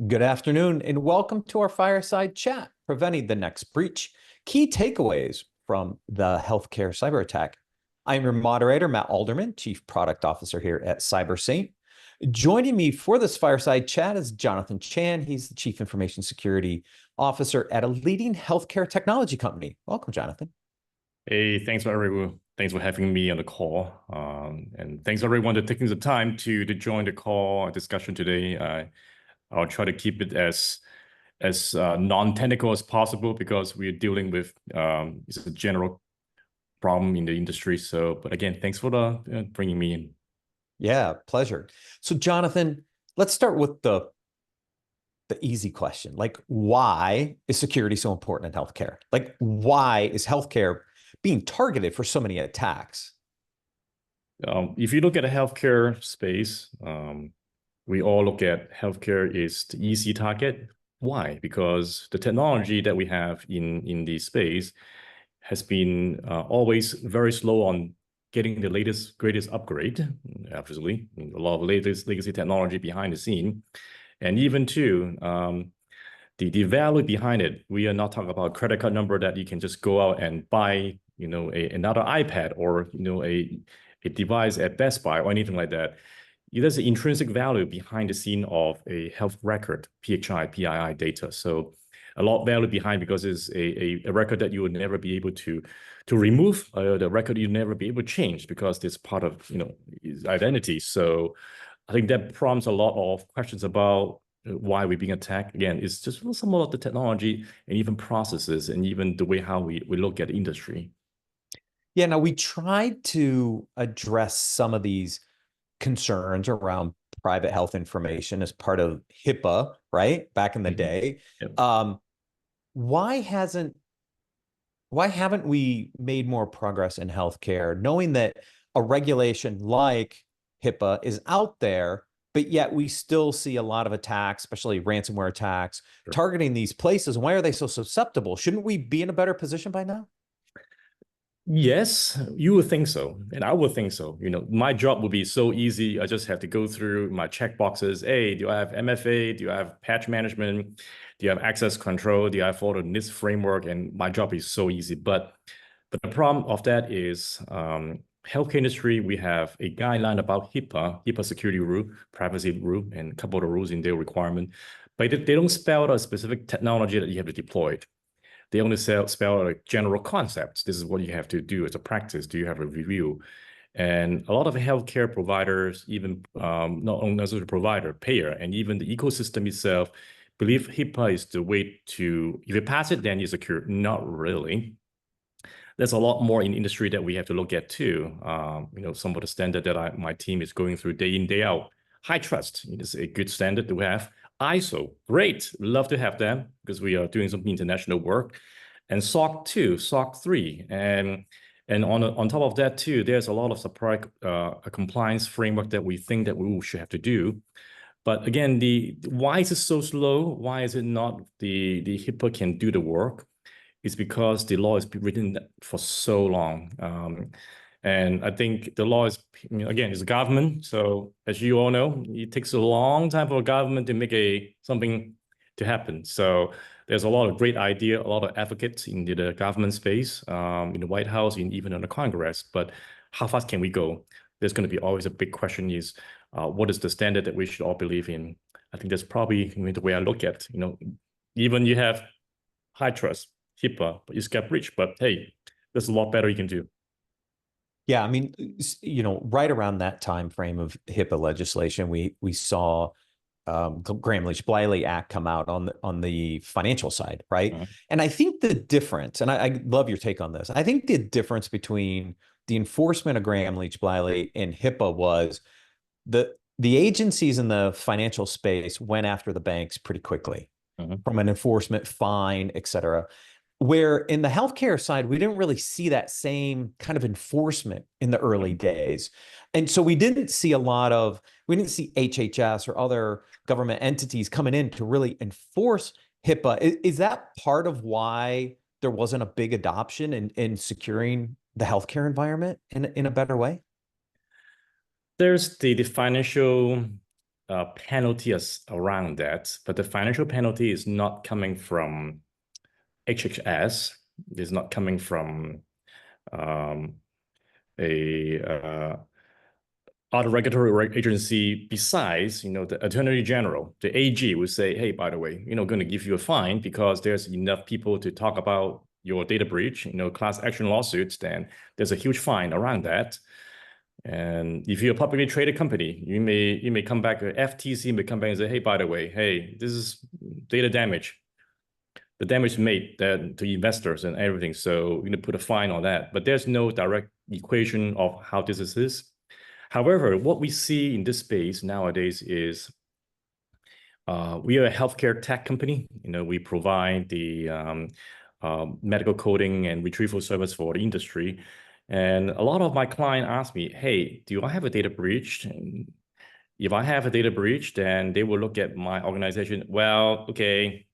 Good afternoon and welcome to our fireside chat, Preventing the Next Breach, Key Takeaways from the Healthcare Cyber Attack. I'm your moderator, Matt Alderman, Chief Product Officer here at CyberSaint. Joining me for this fireside chat is Jonathan Chan. He's the Chief Information Security Officer at a leading healthcare technology company. Welcome, Jonathan. Hey, thanks for everyone. Thanks for having me on the call. And thanks everyone for taking the time to join the call discussion today. I'll try to keep it as non-technical as possible because we're dealing with it's a general problem in the industry. So, but again, thanks for bringing me in. Yeah, pleasure. So, Jonathan, let's start with the easy question. Like, why is security so important in healthcare? Like, why is healthcare being targeted for so many attacks? If you look at the healthcare space, we all look at healthcare is the easy target. Why? Because the technology that we have in the space has been always very slow on getting the latest, greatest upgrade. Obviously, a lot of latest legacy technology behind the scene, and even too, the value behind it. We are not talking about a credit card number that you can just go out and buy, another iPad or a device at Best Buy or anything like that. There's an intrinsic value behind the scene of a health record, PHI, PII data. So a lot of value behind because it's a record that you would never be able to remove, the record you never be able to change because it's part of his identity. So I think that prompts a lot of questions about why we're being attacked. Again, it's just some of the technology and even processes and even the way how we look at the industry. Yeah, now we tried to address some of these concerns around private health information as part of HIPAA, right? Back in the day. Yep. Why haven't we made more progress in healthcare, knowing that a regulation like HIPAA is out there, but yet we still see a lot of attacks, especially ransomware attacks, Sure. targeting these places? Why are they so susceptible? Shouldn't we be in a better position by now? Yes, you would think so, and I would think so. My job would be so easy. I just have to go through my check boxes. Hey, do I have MFA? Do I have patch management? Do you have access control? Do I follow NIST framework? And my job is so easy. But the problem of that is healthcare industry, we have a guideline about HIPAA security rule, privacy rule, and a couple of the rules in their requirement. But they don't spell out a specific technology that you have to deploy. They only spell like general concepts. This is what you have to do as a practice. Do you have a review? And a lot of healthcare providers, even not only as a provider, payer, and even the ecosystem itself, believe HIPAA is the way to, if you pass it, then you're secure. Not really. There's a lot more in industry that we have to look at too. Some of the standard that my team is going through day in, day out. High trust is a good standard to have. ISO, great. Love to have them because we are doing some international work. And SOC 2, SOC 3. And on top of that too, there's a lot of supply compliance framework that we think that we should have to do. But again, why is it so slow? Why is it not the HIPAA can do the work? It's because the law has been written for so long. And I think the law is, again, it's a government. So as you all know, it takes a long time for a government to make something to happen. So there's a lot of great idea, a lot of advocates in the government space, in the White House, and even in the Congress. But how fast can we go? There's going to be always a big question is, what is the standard that we should all believe in? I think that's probably the way I look at, even you have high trust, HIPAA, but you get breached. But hey, there's a lot better you can do. Yeah, I mean, right around that time frame of HIPAA legislation, we saw Gramm-Leach-Bliley Act come out on the financial side, right? Uh-huh. And I think the difference, and I love your take on this, I think the difference between the enforcement of Gramm-Leach-Bliley and HIPAA was the agencies in the financial space went after the banks pretty quickly from an enforcement fine, et cetera. Where in the healthcare side, we didn't really see that same kind of enforcement in the early days. And so we didn't see HHS or other government entities coming in to really enforce HIPAA. Is that part of why there wasn't a big adoption in securing the healthcare environment in a better way? There's the financial penalty around that, but the financial penalty is not coming from HHS. It's not coming from um, a other regulatory agency besides, the Attorney General, the AG will say, hey, by the way, going to give you a fine because there's enough people to talk about your data breach, class action lawsuits, then there's a huge fine around that. And if you're a publicly traded company, you may come back, FTC may come back and say, hey, by the way, hey, this is data damage. The damage made that to investors and everything. So we're going to put a fine on that. But there's no direct equation of how this is. However, what we see in this space nowadays is we are a healthcare tech company. We provide the medical coding and retrieval service for the industry. And a lot of my clients ask me, hey, do I have a data breach? And if I have a data breach, then they will look at my organization. Well, okay,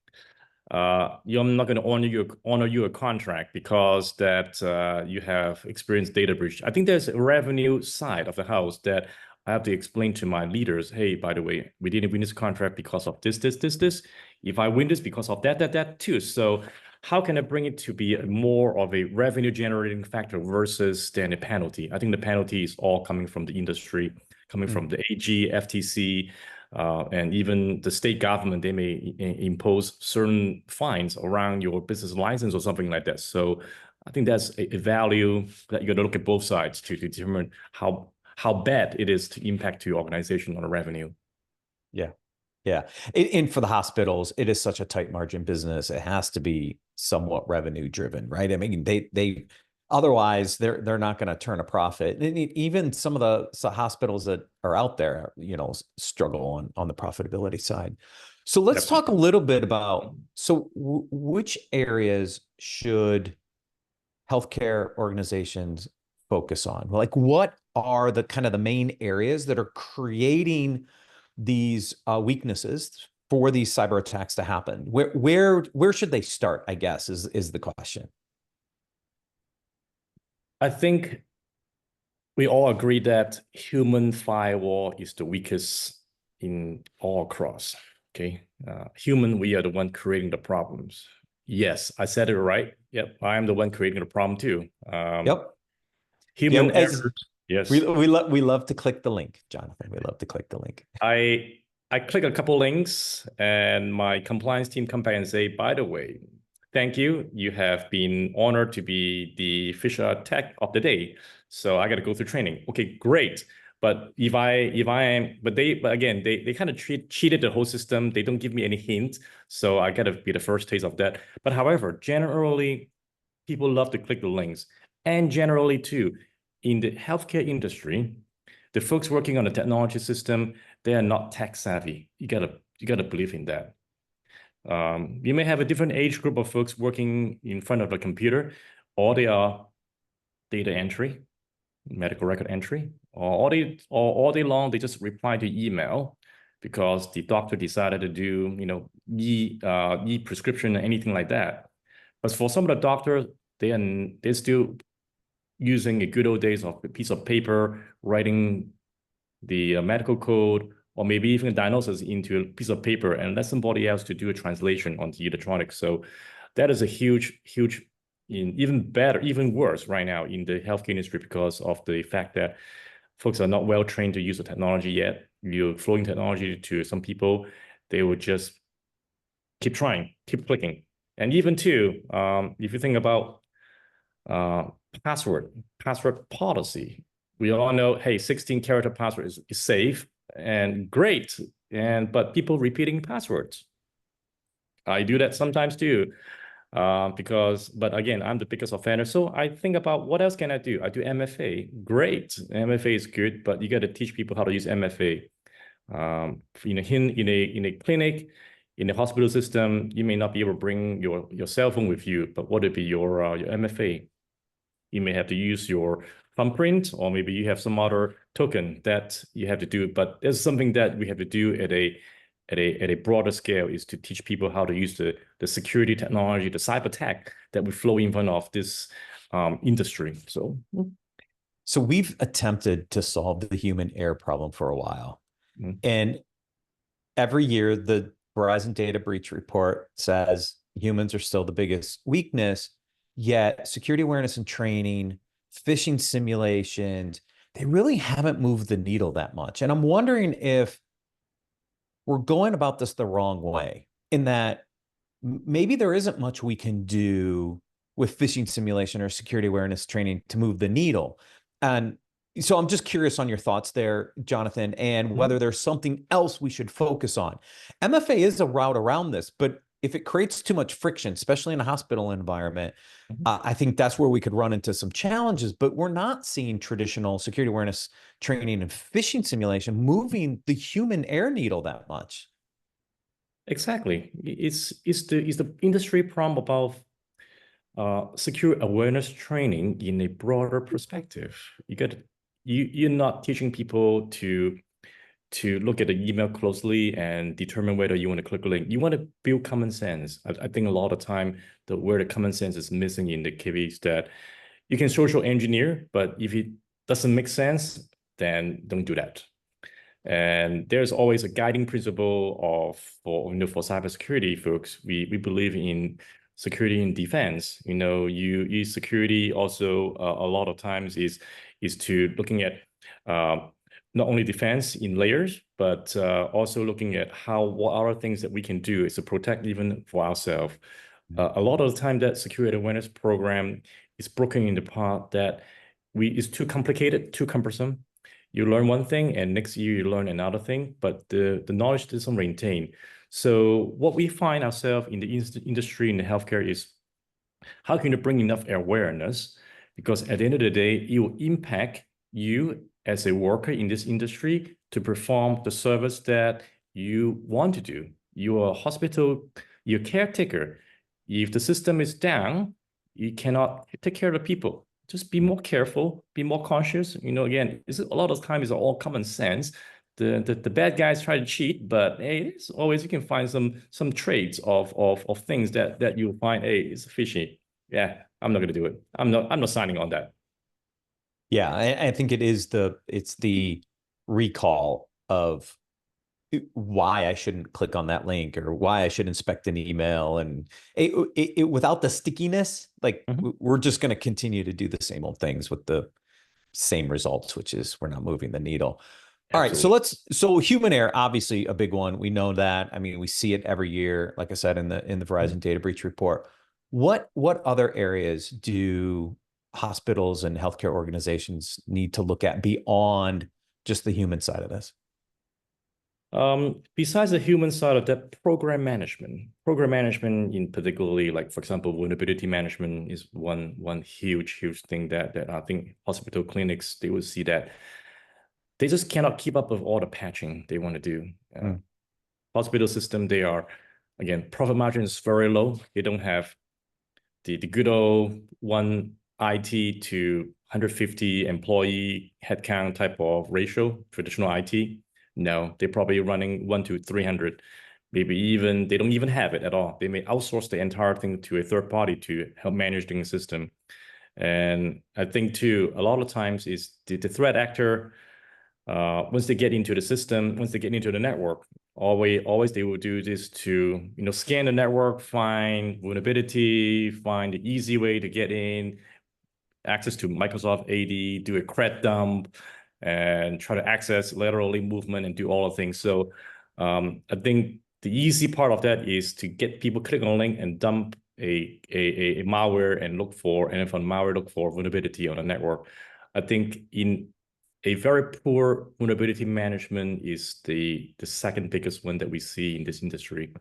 I'm not going to honor you a contract because that you have experienced data breach. I think there's a revenue side of the house that I have to explain to my leaders. Hey, by the way, we didn't win this contract because of this. If I win this because of that too. So how can I bring it to be more of a revenue generating factor versus then a penalty? I think the penalty is all coming from the industry, coming from the AG, FTC, and even the state government. They may impose certain fines around your business license or something like that. So I think that's a value that you got to look at both sides to determine how bad it is to impact to your organization on the revenue. Yeah. Yeah. And for the hospitals, it is such a tight margin business. It has to be somewhat revenue driven, right? I mean, they otherwise they're not going to turn a profit. And even some of the hospitals that are out there, struggle on the profitability side. So let's talk a little bit about, which areas should healthcare organizations focus on? Like, what are the kind of the main areas that are creating these weaknesses for these cyber attacks to happen? Where should they start, I guess, is the question. I think we all agree that human firewall is the weakest in all across. Okay, human, we are the one creating the problems. Yes, I said it right. Yep, I am the one creating the problem too. Yep. Human errors. Yes. We love to click the link, Jonathan. We love to click the link. I click a couple links and my compliance team come back and say, by the way, thank you. You have been honored to be the Fisher Tech of the Day. So I got to go through training. Okay, great. But again, they kind of cheated the whole system. They don't give me any hint. So I got to be the first taste of that. But however, generally, people love to click the links. And generally too, in the healthcare industry, the folks working on the technology system, they are not tech savvy. You gotta believe in that. You may have a different age group of folks working in front of a computer, or they are data entry, medical record entry, or all day long they just reply to email because the doctor decided to do e-prescription or anything like that. But for some of the doctors, they're still using the good old days of a piece of paper, writing the medical code, or maybe even a diagnosis into a piece of paper and let somebody else to do a translation onto electronics. So that is a huge, even worse right now in the healthcare industry because of the fact that folks are not well trained to use the technology yet. You're flowing technology to some people, they will just keep trying, keep clicking. And even too, if you think about password policy, we all know, hey, 16-character password is safe and great, but people repeating passwords. I do that sometimes too, but again, I'm the biggest offender. So I think about what else can I do? I do MFA. Great, MFA is good, but you got to teach people how to use MFA. In a clinic, in the hospital system, you may not be able to bring your cell phone with you, but what would be your MFA? You may have to use your thumbprint, or maybe you have some other token that you have to do. But there's something that we have to do at a broader scale, is to teach people how to use the security technology, the cyber tech that we flow in front of this industry. So So we've attempted to solve the human error problem for a while. Mm. And every year, the Verizon data breach report says humans are still the biggest weakness, yet security awareness and training, phishing simulations, they really haven't moved the needle that much. And I'm wondering if we're going about this the wrong way, in that maybe there isn't much we can do with phishing simulation or security awareness training to move the needle. And so I'm just curious on your thoughts there, Jonathan, and Mhm. whether there's something else we should focus on. MFA is a route around this, but if it creates too much friction, especially in a hospital environment, Mhm. I think that's where we could run into some challenges. But we're not seeing traditional security awareness training and phishing simulation moving the human air needle that much. Exactly. It's the industry problem about secure awareness training in a broader perspective. You're not teaching people to look at the email closely and determine whether you want to click a link. You want to build common sense. I think a lot of time where the common sense is missing in the case that you can social engineer, but if it doesn't make sense, then don't do that. And there's always a guiding principle of for cybersecurity folks. We believe in security and defense. You use security also a lot of times is to looking at uh, not only defense in layers, but also looking at what other things that we can do is to protect even for ourselves. A lot of the time that security awareness program is broken in the part that it's too complicated, too cumbersome. You learn one thing and next year you learn another thing, but the knowledge doesn't maintain. So what we find ourselves in the industry, in the healthcare, is how can you bring enough awareness? Because at the end of the day, it will impact you as a worker in this industry to perform the service that you want to do. You're a hospital, you're a caretaker. If the system is down, you cannot take care of the people. Just be more careful, be more cautious. Again, a lot of times it's all common sense. The bad guys try to cheat, but hey, it's always you can find some traits of things that you find, hey, it's fishy. Yeah, I'm not gonna do it. I'm not signing on that. Yeah, I think it's the recall of why I shouldn't click on that link or why I should inspect an email, and without the stickiness, like Mhm. we're just going to continue to do the same old things with the same results, which is we're not moving the needle. All right, Absolutely. so human error, obviously a big one. We know that. I mean, we see it every year, like I said in the Mhm. Verizon data breach report. What other areas do hospitals and healthcare organizations need to look at beyond just the human side of this? Besides the human side of that, program management in particularly, like for example, vulnerability management is one huge thing that I think hospital clinics they will see that they just cannot keep up with all the patching they want to do. Mm. Hospital system, they are again profit margin is very low. They don't have the good old one IT to 150 employee headcount type of ratio, traditional IT. No, they're probably running 1 to 300. Maybe even they don't even have it at all. They may outsource the entire thing to a third party to help manage the system. And I think too, a lot of times is the threat actor once they get into the system, once they get into the network, always they will do this to scan the network, find vulnerability, find the easy way to get in, access to Microsoft AD, do a cred dump, and try to access lateral link movement and do all the things. So I think the easy part of that is to get people click on a link and dump a malware and look for, and from malware look for vulnerability on the network. I think in a very poor vulnerability management is the second biggest one that we see in this industry.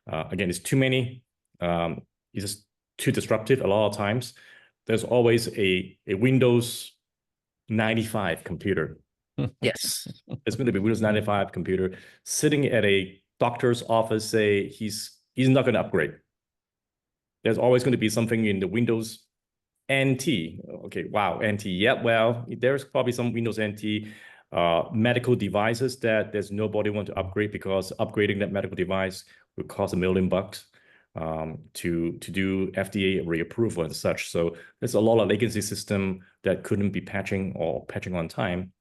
Again, it's too many. It's just too disruptive a lot of times. There's always a Windows 95 computer. Yes, it's going to be Windows 95 computer sitting at a doctor's office. Say he's not going to upgrade. There's always going to be something in the Windows NT. Okay, wow, NT. Yeah, well, there's probably some Windows NT medical devices that there's nobody want to upgrade because upgrading that medical device would cost $1 million. to do FDA reapproval and such. So there's a lot of legacy system that couldn't be patching or patching on time.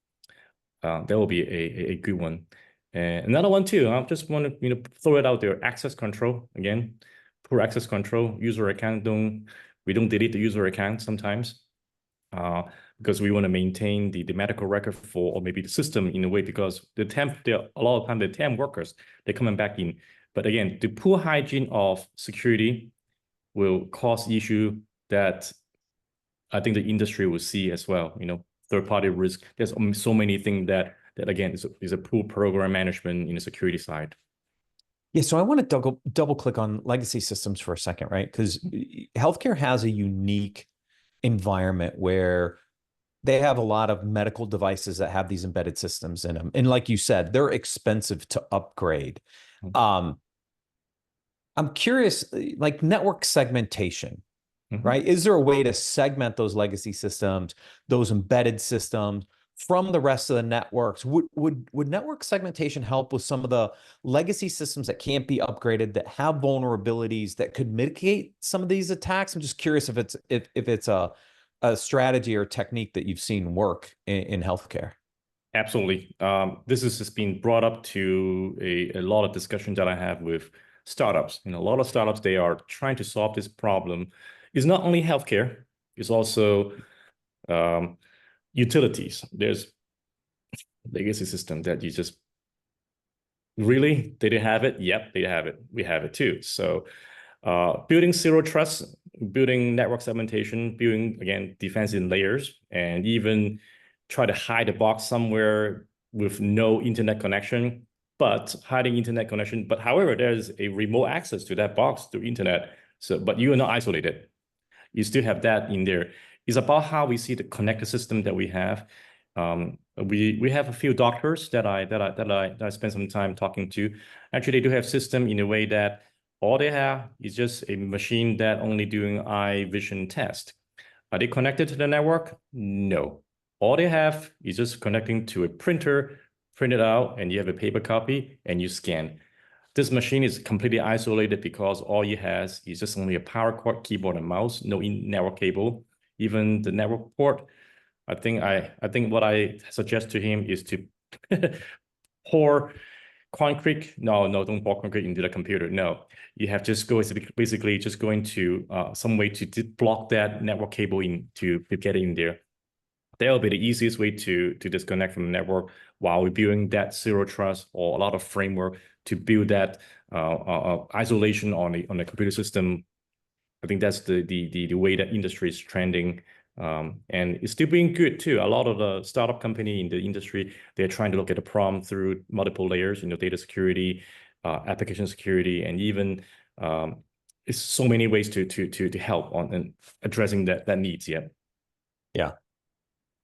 That will be a good one. And another one too, I just want to throw it out there. Access control again, poor access control. User account we don't delete the user account sometimes, because we want to maintain the medical record for, or maybe the system in a way, because a lot of time the temp workers, they're coming back in. But again, the poor hygiene of security will cause issue that I think the industry will see as well. Third-party risk. There's so many things that again is a poor program management in the security side. Yeah, so I want to double click on legacy systems for a second, right? Because healthcare has a unique environment where they have a lot of medical devices that have these embedded systems in them. And like you said, they're expensive to upgrade. I'm curious, like network segmentation, right? Is there a way to segment those legacy systems, those embedded systems from the rest of the networks? Would network segmentation help with some of the legacy systems that can't be upgraded, that have vulnerabilities that could mitigate some of these attacks? I'm just curious if it's a strategy or technique that you've seen work in healthcare. Absolutely. This has just been brought up to a lot of discussion that I have with startups. A lot of startups, they are trying to solve this problem. It's not only healthcare, it's also utilities. There's legacy system that you just really, they didn't have it. Yep, they have it. We have it too. So building zero trust, building network segmentation, building, again, defense in layers, and even try to hide a box somewhere with no internet connection, but hiding internet connection. But however, there's a remote access to that box through internet. So, but you are not isolated. You still have that in there. It's about how we see the connected system that we have. We have a few doctors that I spent some time talking to. Actually, they do have system in a way that all they have is just a machine that only doing eye vision test. Are they connected to the network? No. All they have is just connecting to a printer, print it out, and you have a paper copy, and you scan. This machine is completely isolated because all it has is just only a power cord, keyboard, and mouse, no network cable. Even the network port, I think what I suggest to him is to pour concrete. No, don't pour concrete into the computer. No, you have just basically just going to some way to block that network cable in to get in there. That'll be the easiest way to disconnect from the network while we're building that zero trust or a lot of framework to build that isolation on the computer system. I think that's the way that industry is trending. And it's still being good too. A lot of the startup company in the industry, they're trying to look at the problem through multiple layers, data security, application security, and even it's so many ways to help on and addressing that needs.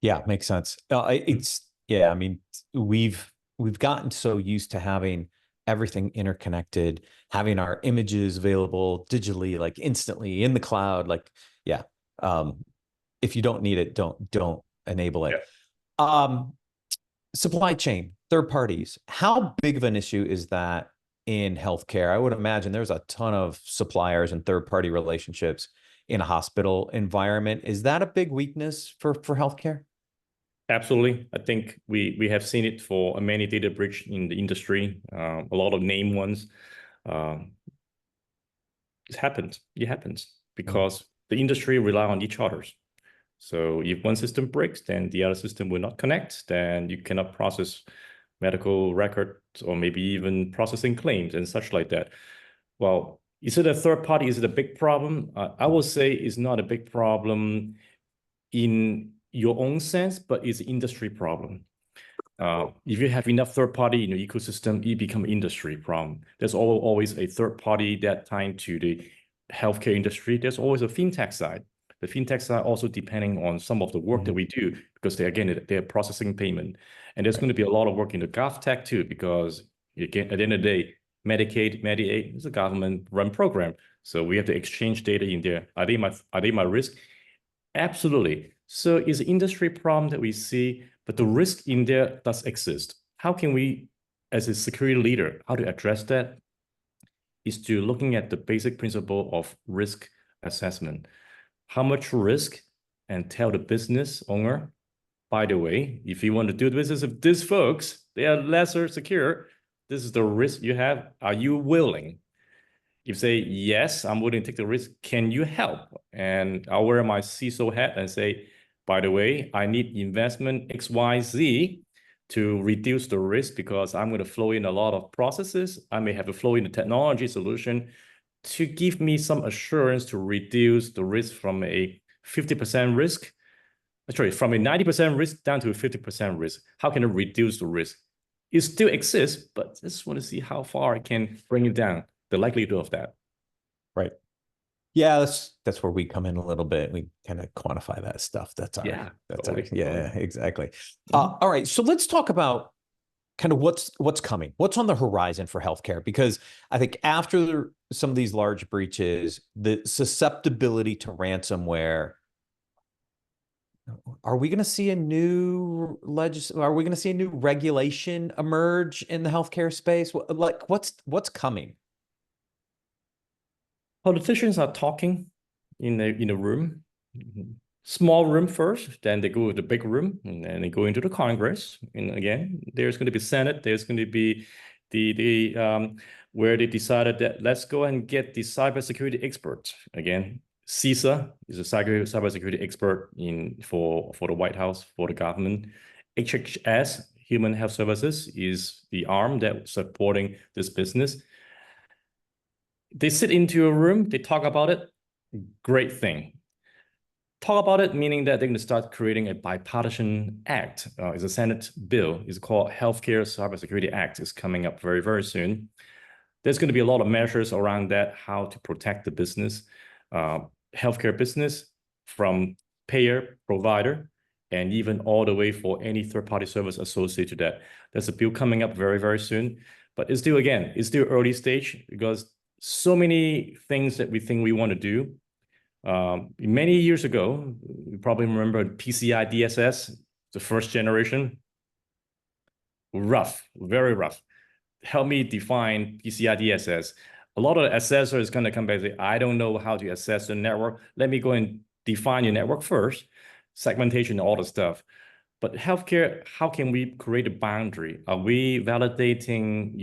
Yeah, makes sense. I mean, we've gotten so used to having everything interconnected, having our images available digitally, like instantly in the cloud. Like, yeah. If you don't need it, don't enable it. Supply chain, third parties. How big of an issue is that in healthcare? I would imagine there's a ton of suppliers and third-party relationships in a hospital environment. Is that a big weakness for healthcare? Absolutely. I think we have seen it for many data breach in the industry, a lot of name ones. It happens because the industry rely on each other. So if one system breaks, then the other system will not connect, then you cannot process medical records or maybe even processing claims and such like that. Well, is it a third party? Is it a big problem? I will say it's not a big problem in your own sense, but it's an industry problem. If you have enough third party in your ecosystem, it becomes an industry problem. There's always a third party that tied to the healthcare industry. There's always a fintech side. The fintech side also depending on some of the work that we do, because they're processing payment. And there's going to be a lot of work in the GovTech too, because again, at the end of the day, Medicaid, Medicaid is a government-run program. So we have to exchange data in there. Are they my risk? Absolutely. So it's an industry problem that we see, but the risk in there does exist. How can we, as a security leader, how to address that? is to looking at the basic principle of risk assessment. How much risk, and tell the business owner, by the way, if you want to do business with these folks, they are lesser secure. This is the risk you have. Are you willing? If you say, yes, I'm willing to take the risk, can you help? And I'll wear my CISO hat and say, by the way, I need investment XYZ to reduce the risk because I'm going to flow in a lot of processes. I may have to flow in a technology solution to give me some assurance to reduce the risk from a 50% risk, sorry, from a 90% risk down to a 50% risk. How can I reduce the risk? It still exists, but I just want to see how far I can bring it down, the likelihood of that. Right. Yeah, that's where we come in a little bit. We kind of quantify that stuff. That's Totally. Yeah, exactly. All right. So let's talk about kind of what's coming, what's on the horizon for healthcare, because I think after some of these large breaches, the susceptibility to ransomware, are we going to see a new are we going to see a new regulation emerge in the healthcare space? Like what's coming? Politicians are talking in a room, small room first, then they go to the big room, and then they go into the Congress. And again, there's going to be Senate, there's going to be the where they decided that let's go and get the cybersecurity experts. Again, CISA is a cybersecurity expert for the White House, for the government. HHS, Human Health Services, is the arm that's supporting this business. They sit into a room, they talk about it, great thing. Talk about it, meaning that they're going to start creating a bipartisan act. It's a Senate bill. It's called Healthcare Cybersecurity Act. It's coming up very, very soon. There's going to be a lot of measures around that, how to protect the business, healthcare business from payer, provider, and even all the way for any third-party service associated to that. There's a bill coming up very, very soon. But it's still, again, it's still early stage because so many things that we think we want to do. Many years ago, you probably remember PCI DSS, the first generation. Rough, very rough. Help me define PCI DSS. A lot of the assessor is going to come back and say, I don't know how to assess the network. Let me go and define your network first, segmentation, all the stuff. But healthcare, how can we create a boundary? Are we validating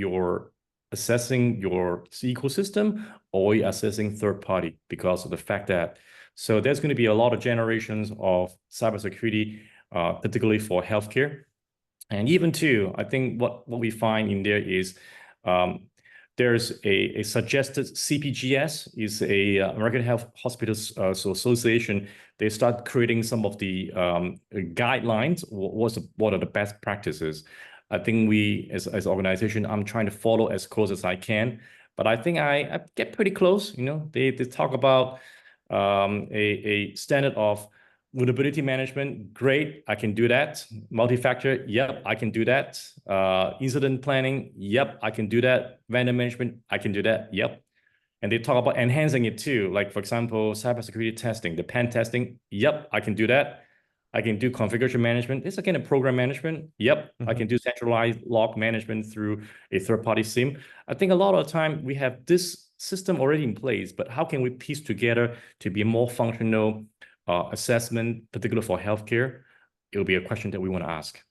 assessing your ecosystem, or assessing third party because of the fact that, so there's going to be a lot of generations of cybersecurity, particularly for healthcare. And even too, I think what we find in there is there's a suggested CPGS, is a American Health Hospitals Association. They start creating some of the guidelines. What are the best practices? I think we, as an organization, I'm trying to follow as close as I can. But I think I get pretty close. You know, they talk about a standard of vulnerability management. Great, I can do that. Multi-factor, yep, I can do that. Incident planning, yep, I can do that. Vendor management, I can do that, yep. And they talk about enhancing it too. Like, for example, cybersecurity testing, the pen testing, yep, I can do that. I can do configuration management. It's again a program management. Yep, I can do centralized log management through a third-party SIEM. I think a lot of the time we have this system already in place, but how can we piece together to be a more functional assessment, particularly for healthcare? It'll be a question that we want to ask.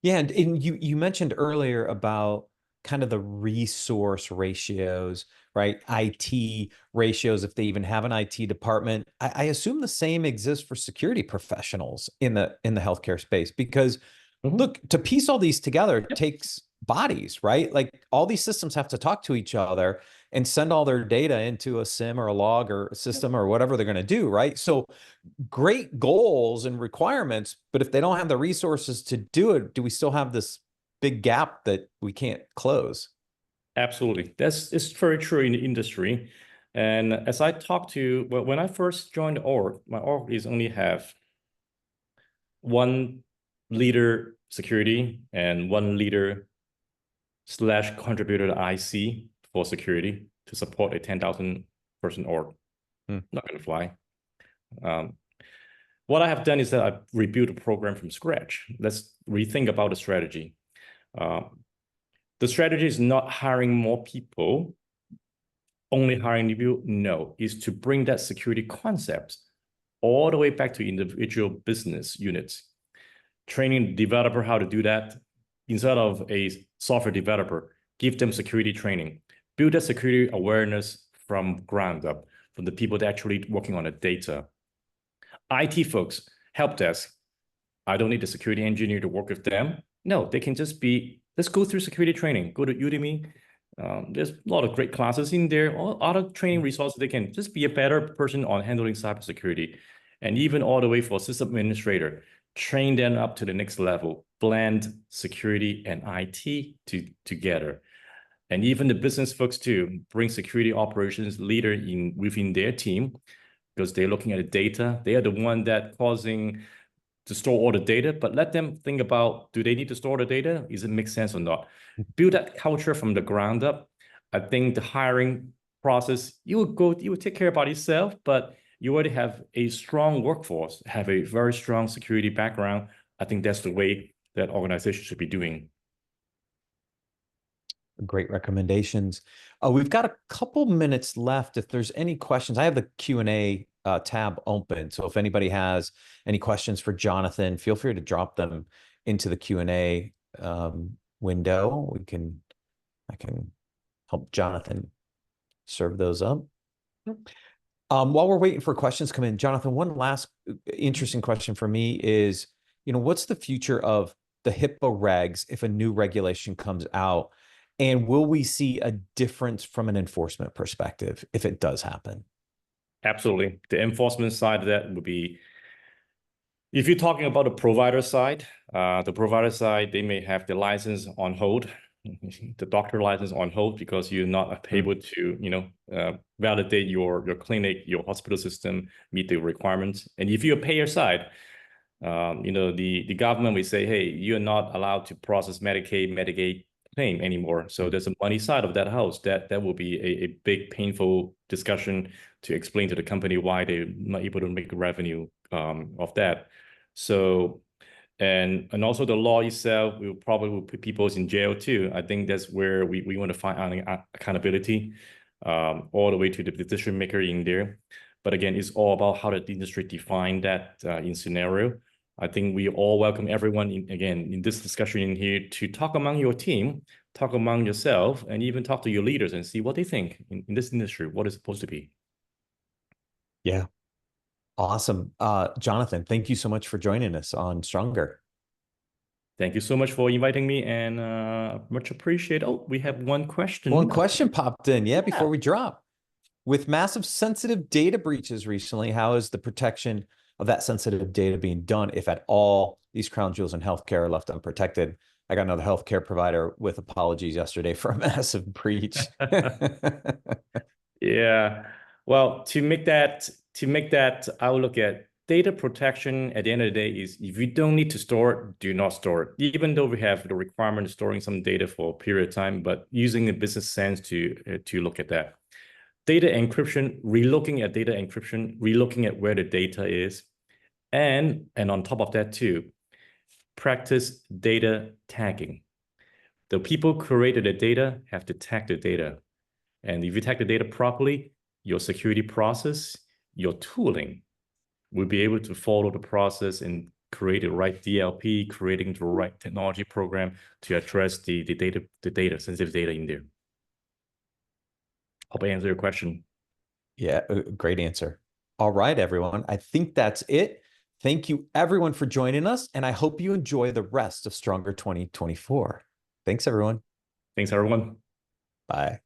Yeah, and you mentioned earlier about kind of the resource ratios, right? IT ratios, if they even have an IT department. I assume the same exists for security professionals in the healthcare space, because look, to piece all these together takes bodies, right? Like all these systems have to talk to each other and send all their data into a SIM or a log or a system or whatever they're going to do, right? So great goals and requirements, but if they don't have the resources to do it, do we still have this big gap that we can't close? Absolutely. It's very true in the industry. And as I talked to, when I first joined the org, my org is only have one leader security and one leader / contributor to IC for security to support a 10,000 person org. Not going to fly. What I have done is that I've rebuilt a program from scratch. Let's rethink about the strategy. The strategy is not hiring more people, only hiring people? No, it's to bring that security concept all the way back to individual business units. Training developer how to do that instead of a software developer, give them security training, build that security awareness from ground up, from the people that actually working on the data. IT folks, help desk. I don't need a security engineer to work with them. No, they can just be, let's go through security training, go to Udemy. There's a lot of great classes in there, all other training resources. They can just be a better person on handling cybersecurity. And even all the way for system administrator, train them up to the next level, blend security and IT together. And even the business folks too, bring security operations leader within their team, because they're looking at the data. They are the one that causing to store all the data, but let them think about, do they need to store the data? Does it make sense or not? Build that culture from the ground up. I think the hiring process, you would take care about yourself, but you already have a strong workforce, have a very strong security background. I think that's the way that organizations should be doing. Great recommendations. We've got a couple minutes left. If there's any questions, I have the Q&A tab open. So if anybody has any questions for Jonathan, feel free to drop them into the Q&A window. I can help Jonathan serve those up. While we're waiting for questions to come in, Jonathan, one last interesting question for me is, what's the future of the HIPAA regs if a new regulation comes out? And will we see a difference from an enforcement perspective if it does happen? Absolutely. The enforcement side of that would be, if you're talking about the provider side, they may have the license on hold, the doctor license on hold, because you're not able to, validate your clinic, your hospital system, meet the requirements. And if you're a payer side, the government will say, hey, you're not allowed to process Medicaid claim anymore. So there's a money side of that house that will be a big painful discussion to explain to the company why they're not able to make revenue of that. So and also the law itself will probably put people in jail too. I think that's where we want to find accountability all the way to the decision maker in there. But again, it's all about how the industry define that in scenario. I think we all welcome everyone in this discussion in here to talk among your team, talk among yourself, and even talk to your leaders and see what they think in this industry, what it's supposed to be. Yeah. Awesome. Jonathan, thank you so much for joining us on Stronger. Thank you so much for inviting me, and much appreciate. Oh, we have one question. One question popped in, before we drop. With massive sensitive data breaches recently, how is the protection of that sensitive data being done, if at all these crown jewels in healthcare are left unprotected? I got another healthcare provider with apologies yesterday for a massive breach. Yeah. Well, to make that, I will look at data protection. At the end of the day, is if you don't need to store it, do not store it. Even though we have the requirement of storing some data for a period of time, but using a business sense to look at that. Data encryption, relooking at data encryption, relooking at where the data is. And on top of that too, practice data tagging. The people who created the data have to tag the data. And if you tag the data properly, your security process, your tooling will be able to follow the process and create the right DLP, creating the right technology program to address the sensitive data in there. Hope I answered your question. Yeah, great answer. All right, everyone. I think that's it. Thank you, everyone, for joining us, and I hope you enjoy the rest of Stronger 2024. Thanks, everyone. Thanks, everyone. Bye.